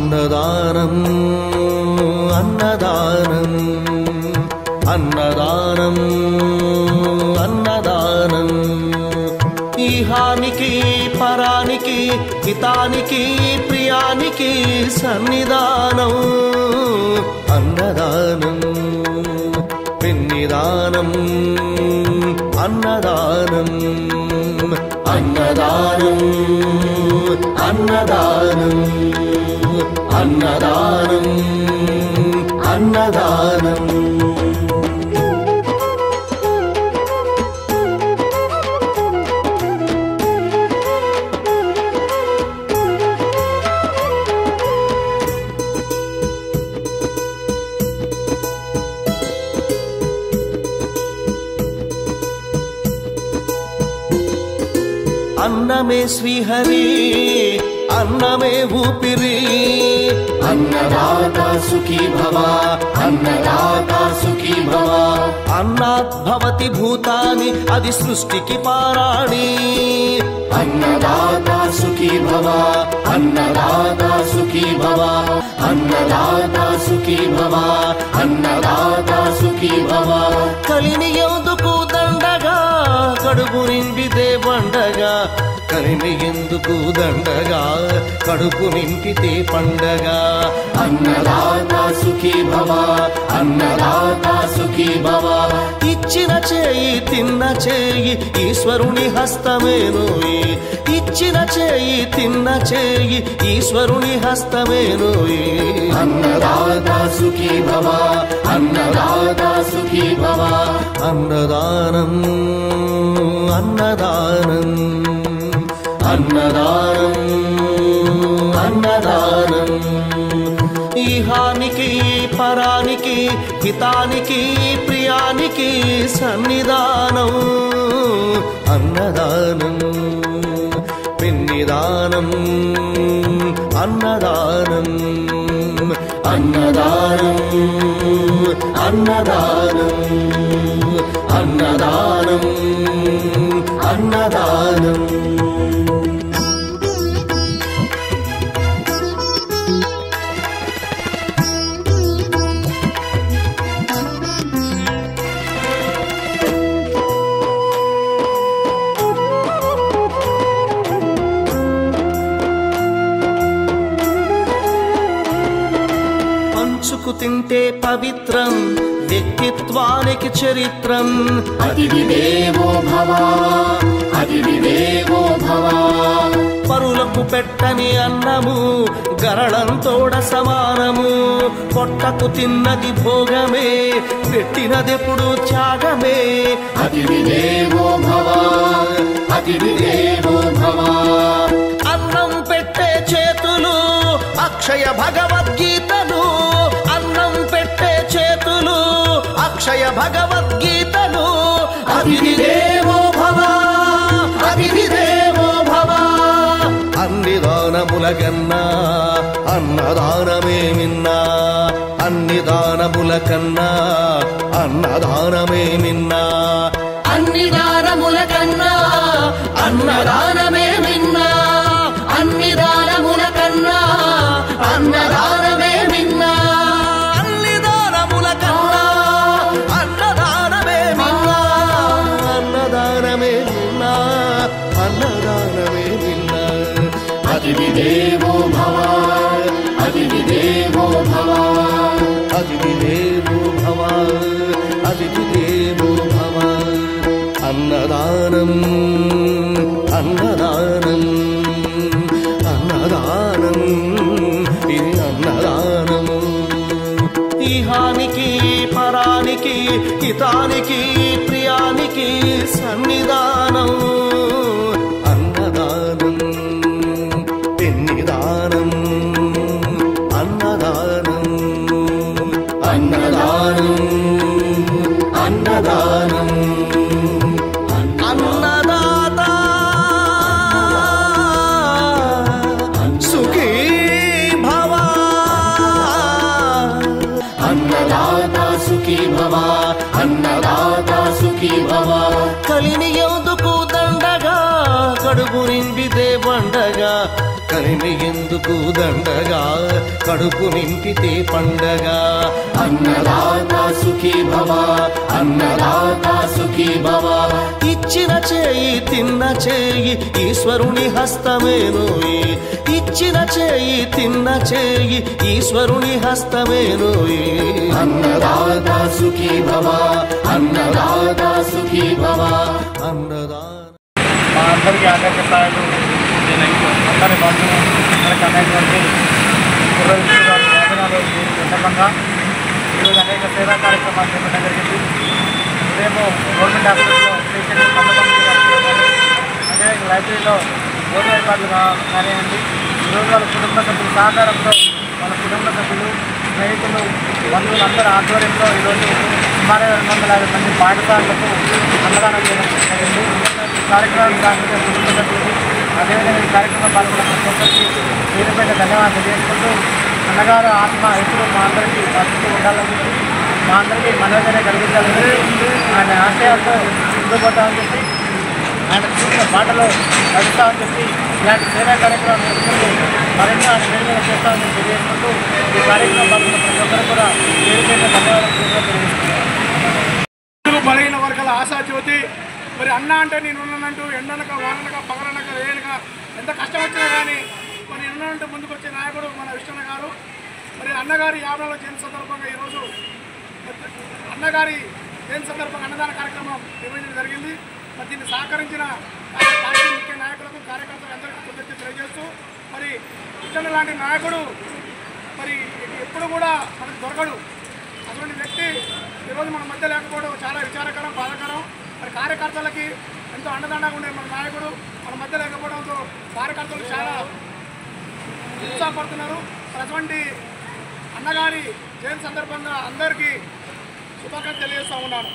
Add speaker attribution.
Speaker 1: అన్నదానం అన్నదానం అన్నదానం అన్నదానం ఈహానికి పరానికి హితానికి ప్రియానికి సన్నిధానం అన్నదానం పిన్నిదానం అన్నదానం అన్నదానం అన్నదానం అన్నదానం అన్నదానం అన్నమే శ్రీహరి అన్నమే ఊపిరి
Speaker 2: అన్నదాతా సుఖీ భవ అన్నదాతా సుఖీ భవ
Speaker 1: అన్నాత్ భవతి భూతాని అది సృష్టికి పారాణి
Speaker 2: అన్నదాతా సుఖీ భవ అన్నదాతా సుఖీ భవ అన్నదాతా సుఖీ భవ అన్నదాతా సుఖీ భవ
Speaker 1: కలిని ఎందుకు దండగా కడుపు నిండితే పండగా కలిమి ఎందుకు దండగా కడుపు నింపితే పండగ
Speaker 2: అన్నదాతా సుఖీ భవ అన్నదాతా సుఖీ భవ
Speaker 1: ఇచ్చిన చేయి తిన్న చేయి ఈశ్వరుని హస్తమేనోయి ఇచ్చిన చేయి తిన్న చేయి ఈశ్వరుని హస్తమేనోయి
Speaker 2: అన్నదాతా సుఖీ భవ అన్నదాతా సుఖీ భవ
Speaker 1: అన్నదానం అన్నదానం అన్నదానం అన్నదానం ఈహానికి పరానికి హితానికి ప్రియానికి సన్నిధానం అన్నదానం పిన్నిదానం అన్నదానం అన్నదానం అన్నదానం అన్నదానం అన్నదానం పంచుకు తింటే పవిత్రం వ్యక్తిత్వానికి చరిత్రం
Speaker 2: అతిథి దేవో భవ అతిథి దేవో భవ
Speaker 1: పరులకు పెట్టని అన్నము గరళంతోడ సమానము పొట్టకు తిన్నది భోగమే పెట్టినదెప్పుడు త్యాగమే
Speaker 2: అతిథి దేవో భవ అతిథి దేవో భవ
Speaker 1: అన్నం పెట్టే చేతులు అక్షయ భగవద్గీతలు అన్నం పెట్టే చేతులు అక్షయ భగవద్గీతలు అతిథి దేవో భవ అతిథి దేవో భవ అన్ని దానముల కన్నా అన్నదానమే మిన్నా అన్ని దానముల కన్నా అన్నదానమే మిన్నా
Speaker 2: అన్ని దానముల కన్నా అన్నదానమే మిన్నా అన్ని దానముల కన్నా అన్నదానమే మిన్నా
Speaker 1: అన్ని దానముల కన్నా అన్నదానమే మిన్నా అన్నదానమే మిన్నా అన్నదానమే మిన్నా
Speaker 2: అతిథి దేవో భవ అతిథి దేవో భవ
Speaker 1: అతిథి దేవో భవ అతిథి దేవో భవ అన్నదానం అన్నదానం అన్నదానం ఇది అన్నదానము ఈహానికి పరానికి హితానికి ప్రియానికి సన్నిధానం అన్నదానం పెన్నిదానం అన్నదానం అన్నదానం అన్నదానం అన్నదాత సుఖీ భవ
Speaker 2: అన్నదాతా సుఖీ భవ అన్నదాతా సుఖీ భవ
Speaker 1: కలిని ఎందుకు దండగా కడుపు నిండితే పండగ కలిమి ఎందుకు దండగా కడుపు నింపితే పండగ
Speaker 2: అన్నదాత సుఖీ భవ అన్నదాత సుఖీ భవ
Speaker 1: ఇచ్చిన చేయి తిన్న చేయి ఈశ్వరుని హస్తమేనోయి ఇచ్చిన చేయి తిన్న చేయి ఈశ్వరుని హస్తమేనోయి
Speaker 2: అన్నదాత సుఖీ భవ అన్నదాత సుఖీ భవ
Speaker 1: అన్నదాన
Speaker 3: మా అందరికీ ఆరోగ్య స్థాయిలు అందరి బంధువులు మనకు అనేటువంటి పురోహితులు గారి వేతనాలు సందర్భంగా ఈరోజు అనేక సేవా కార్యక్రమాలు చేపట్టడం జరిగింది. ఉదయం గవర్నమెంట్ హాస్పిటల్లో పేషెంట్లు అదే లైబ్రరీలో భోజన ఏర్పాట్లు కానివ్వండి. ఈరోజు వాళ్ళ కుటుంబ సభ్యుల సహకారంతో వాళ్ళ కుటుంబ సభ్యులు స్నేహితులు బంధువులు అందరి ఆధ్వర్యంలో ఈరోజు సుమారు 250 మంది పాఠశాలలకు అన్నదానం చేయడం జరిగింది. ఈ కార్యక్రమానికి సాధించిన కుటుంబ సభ్యులు అదేవిధంగా ఈ కార్యక్రమం పాల్గొన్న ప్రతి ఒక్కరికి పేరుపైన ధన్యవాదాలు తెలియజేసుకుంటూ అన్నగారు ఆత్మ ఎప్పుడు మా అందరికీ బతుకుతూ ఉండాలని చెప్పి మా అందరికీ మనోజనే కలిగించాలని చెప్పి ఆయన ఆశయాలతో ముందుకు పోతామని చెప్పి ఆయన చూసిన బాటలో నడుస్తామని చెప్పి ఇలాంటి సేవా కార్యక్రమాలు చేసుకుంటూ మరెన్నో ఆయన నిర్ణయం చేస్తామని తెలియజేసుకుంటూ ఈ కార్యక్రమం పాల్గొన్న ప్రతి ఒక్కరు కూడా పేరుపైన ధన్యవాదాలు తెలియజేసుకుంటున్నాను.
Speaker 4: బలహీన వర్గాల ఆశాజ్యోతి మరి అన్న అంటే నేను ఉన్నానంటూ ఎండనక వాననక పగలనక వేయనక ఎంత కష్టం వచ్చినా కానీ మరి ఉన్నానంటూ ముందుకు వచ్చే నాయకుడు మన విష్ణన్న గారు. మరి అన్నగారి 50వ జయంతి సందర్భంగా ఈరోజు అన్నగారి జయంతి సందర్భంగా అన్నదాన కార్యక్రమం నిర్వహించడం జరిగింది. మరి దీన్ని సహకరించిన పార్టీ ముఖ్య నాయకులకు కార్యకర్తలకు అందరికీ కృతజ్ఞతలు తెలియజేస్తూ మరి విష్ణన్న లాంటి నాయకుడు మరి ఎప్పుడు కూడా మనకు దొరకడు. అటువంటి వ్యక్తి ఈరోజు మన మధ్య లేకపోవడం చాలా విచారకరం, బాధాకరం. మరి కార్యకర్తలకి ఎంతో అండదండగా ఉండే మన నాయకుడు మన మధ్య లేకపోవడంతో కార్యకర్తలు చాలా ఉత్సాహపడుతున్నారు. అటువంటి అన్నగారి జయంతి సందర్భంగా అందరికీ శుభాకాంక్షలు తెలియజేస్తూ ఉన్నాను.